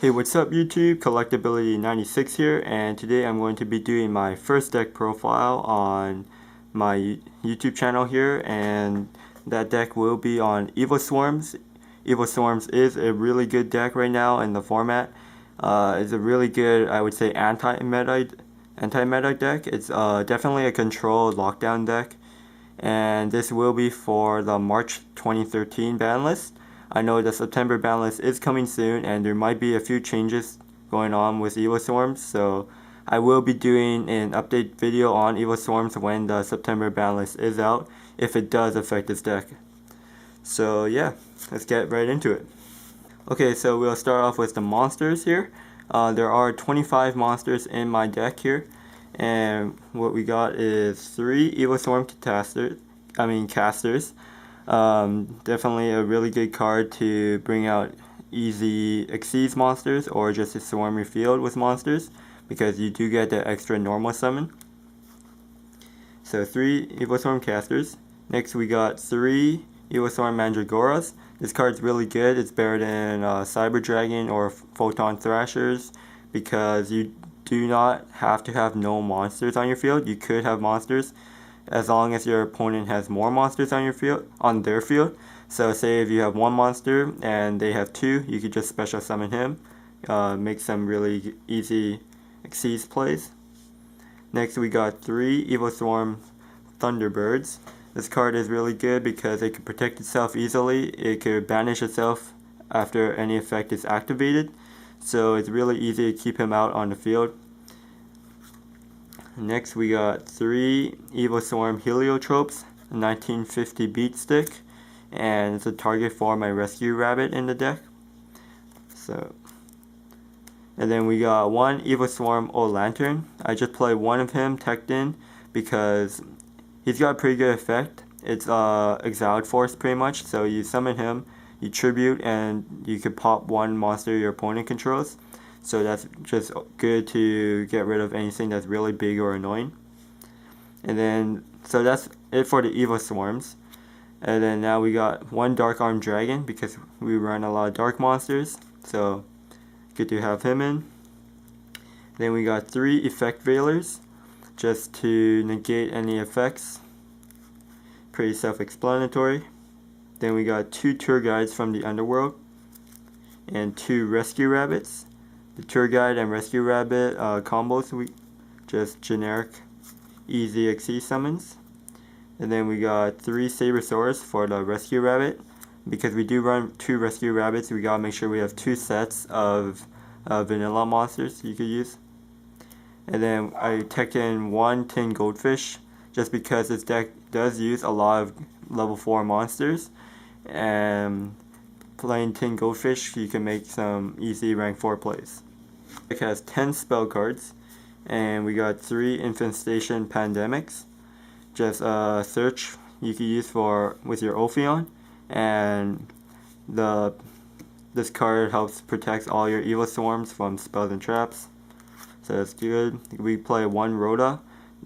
Hey, what's up YouTube? Collectability96 here, and today I'm going to be doing my first deck profile on my YouTube channel here, and that deck will be on Evilswarms. Evilswarms is a really good deck right now in the format. It's a really good, I would say, anti-meta deck. It's definitely a controlled lockdown deck, and this will be for the March 2013 ban list. I know the September ban list is coming soon, and there might be a few changes going on with Evilswarms, so I will be doing an update video on Evilswarms when the September ban list is out, if it does affect this deck. So yeah, let's get right into it. Okay, so we'll start off with the monsters here. There are 25 monsters in my deck here, and what we got is 3 Evilswarm casters. Definitely a really good card to bring out easy Xyz monsters or just to swarm your field with monsters, because you do get the extra normal summon. So 3 Evilswarm casters. Next we got 3 Evilswarm Mandragoras. This card's really good. It's better than Cyber Dragon or Photon Thrashers, because you do not have to have no monsters on your field. You could have monsters as long as your opponent has more monsters on their field. So say if you have 1 monster and they have 2, you could just special summon him. Make some really easy Xyz plays. Next we got 3 Evilswarm Thunderbirds. This card is really good because it can protect itself easily. It could banish itself after any effect is activated, so it's really easy to keep him out on the field. Next we got 3 Evilswarm Heliotropes, a 1950 beat stick, and it's a target for my rescue rabbit in the deck. And then we got 1 Evilswarm Old Lantern. I just play 1 of him teched in because he's got a pretty good effect. It's Exiled Force pretty much, so you summon him, you tribute, and you could pop 1 monster your opponent controls. So that's just good to get rid of anything that's really big or annoying. And then, so that's it for the Evilswarms. And then now we got 1 Dark Arm Dragon, because we run a lot of dark monsters, so good to have him in. Then we got 3 Effect Veilers, just to negate any effects. Pretty self-explanatory. Then we got 2 Tour Guides from the Underworld, and 2 Rescue Rabbits. The Tour Guide and Rescue Rabbit combos, just generic easy Xyz summons. And then we got 3 Sabersaurs for the Rescue Rabbit. Because we do run 2 Rescue Rabbits, we gotta make sure we have 2 sets of vanilla monsters you could use. And then I teched in 1 Tin Goldfish, just because this deck does use a lot of level 4 monsters, and playing Tin Goldfish, you can make some easy rank 4 plays. It has 10 spell cards, and we got 3 Infestation Pandemics. Just a search you can use with your Ophion, and this card helps protect all your Evilswarms from spells and traps. So that's good. We play 1 Rhoda.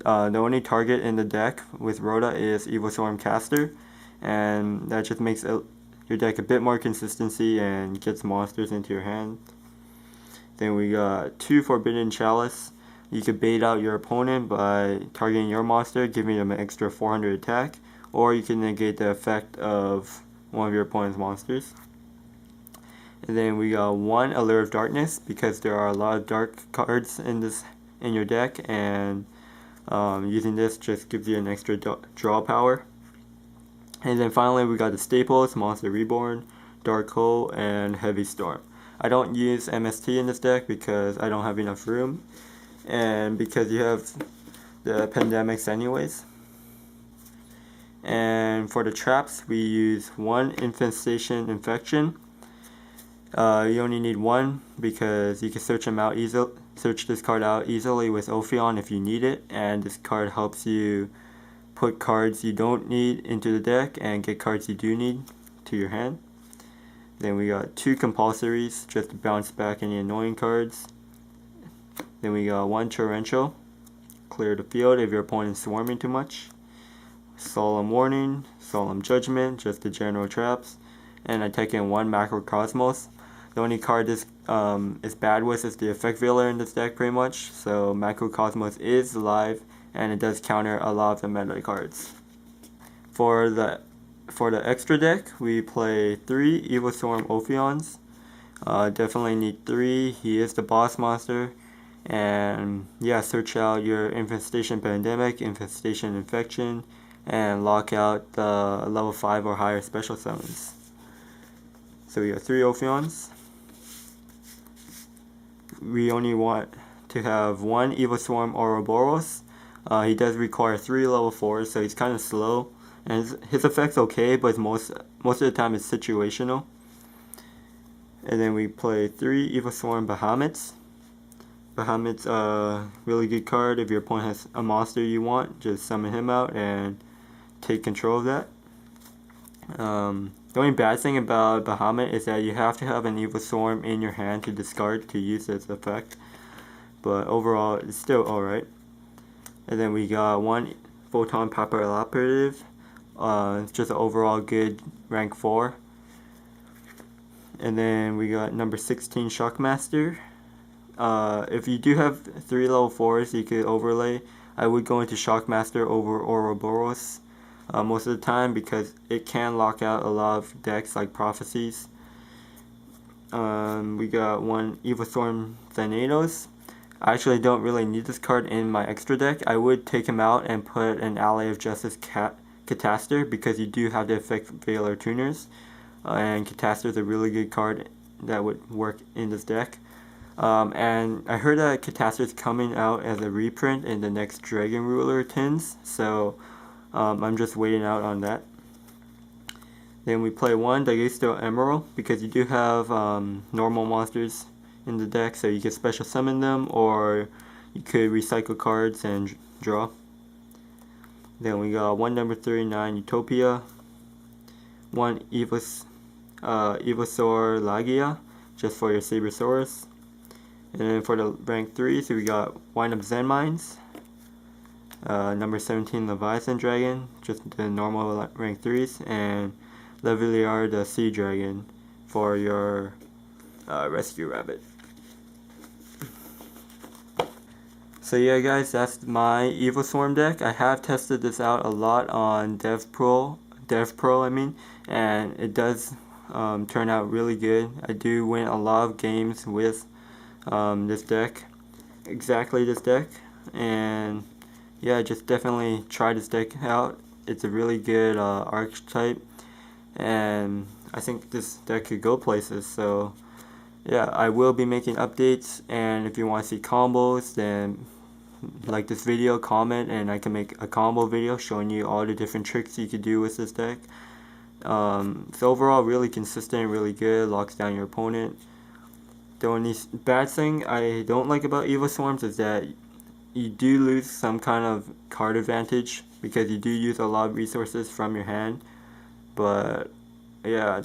The only target in the deck with Rhoda is Evilswarm Caster, and that just makes your deck a bit more consistency and gets monsters into your hand. Then we got 2 Forbidden Chalice. You could bait out your opponent by targeting your monster, giving them an extra 400 attack, or you can negate the effect of one of your opponent's monsters. And then we got 1 Allure of Darkness, because there are a lot of dark cards in your deck, and using this just gives you an extra draw power. And then finally we got the staples: Monster Reborn, Dark Hole, and Heavy Storm. I don't use MST in this deck because I don't have enough room, and because you have the pandemics anyways. And for the traps, we use 1 Infestation Infection. You only need 1 because you can search this card out easily with Ophion if you need it, and this card helps you put cards you don't need into the deck and get cards you do need to your hand. Then we got 2 Compulsories, just to bounce back any annoying cards. Then we got 1 Torrential, clear the field if your opponent's swarming too much. Solemn Warning, Solemn Judgment, just the general traps. And I take in 1 Macrocosmos. The only card this is bad with is the effect veiler in this deck pretty much. So Macrocosmos is alive, and it does counter a lot of the meta cards. For the extra deck, we play 3 Evilswarm Ophions. Definitely need 3. He is the boss monster. And yeah, search out your Infestation Pandemic, Infestation Infection, and lock out the level 5 or higher special summons. So we have 3 Ophions. We only want to have 1 Evilswarm Ouroboros. He does require 3 level 4s, so he's kind of slow. And his effect's okay, but most of the time it's situational. And then we play 3 Evilswarm Bahamut's. Bahamut's a really good card. If your opponent has a monster you want, just summon him out and take control of that. The only bad thing about Bahamut is that you have to have an Evilswarm in your hand to discard to use its effect. But overall, it's still alright. And then we got 1 Photon Papilloperative. It's just an overall good rank 4. And then we got number 16 Shockmaster. If you do have 3 level 4s you could overlay, I would go into Shockmaster over Ouroboros most of the time because it can lock out a lot of decks like Prophecies. We got 1 Evilswarm Thanatos. I actually don't really need this card in my extra deck. I would take him out and put an Ally of Justice Cataster because you do have the effect Veiler tuners. And Cataster is a really good card that would work in this deck. And I heard that Cataster is coming out as a reprint in the next Dragon Ruler tins, so I'm just waiting out on that. Then we play 1 Dagusto Emerald because you do have normal monsters in the deck, so you can special summon them or you could recycle cards and draw. Then we got 1 number 39 Utopia, 1 Evilsaur Lagia just for your Sabersaurus. And then for the rank 3, so we got Wind Up Zen Mines, number 17 Leviathan Dragon, just the normal rank 3s, and Leviliar the Sea Dragon for your Rescue Rabbit. So yeah guys, that's my Evilswarm deck. I have tested this out a lot on Dev Pro, and it does turn out really good. I do win a lot of games with this deck, and yeah, just definitely try this deck out. It's a really good archetype, and I think this deck could go places. So yeah, I will be making updates, and if you want to see combos, then like this video, comment, and I can make a combo video showing you all the different tricks you could do with this deck. So overall, really consistent, really good, locks down your opponent. The only bad thing I don't like about Evilswarms is that you do lose some kind of card advantage because you do use a lot of resources from your hand. But yeah,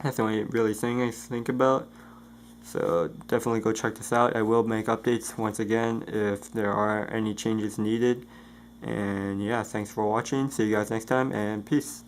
that's the only really thing I think about. So definitely go check this out. I will make updates once again if there are any changes needed. And yeah, thanks for watching. See you guys next time, and peace.